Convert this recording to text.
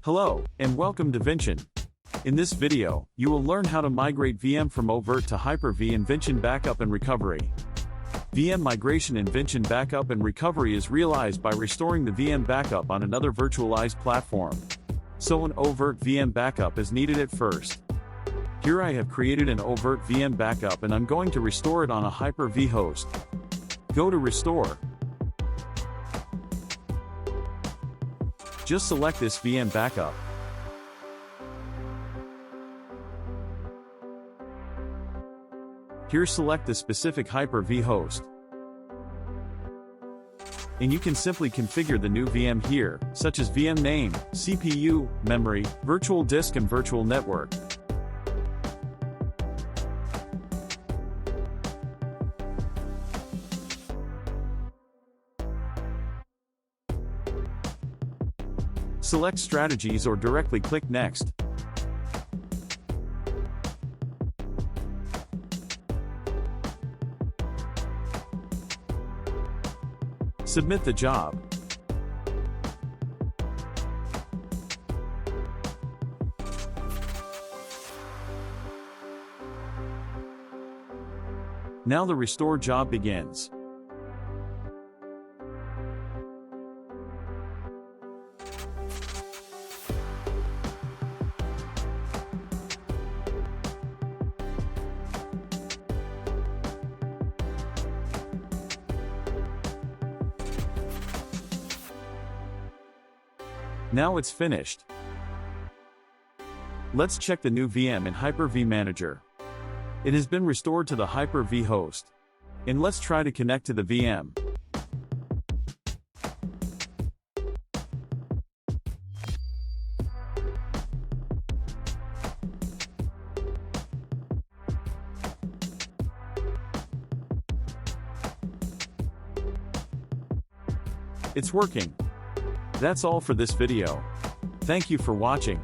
Hello, and welcome to Vinchin. In this video, you will learn how to migrate VM from oVirt to Hyper-V in Vinchin Backup and Recovery. VM migration in Vinchin Backup and Recovery is realized by restoring the VM backup on another virtualized platform. So an oVirt VM backup is needed at first. Here I have created an oVirt VM backup and I'm going to restore it on a Hyper-V host. Go to Restore. Just select this VM backup. Here select the specific Hyper-V host. And you can simply configure the new VM here, such as VM name, CPU, memory, virtual disk and virtual network. Select Strategies or directly click Next. Submit the job. Now the restore job begins. Now it's finished. Let's check the new VM in Hyper-V Manager. It has been restored to the Hyper-V host. And let's try to connect to the VM. It's working. That's all for this video. Thank you for watching.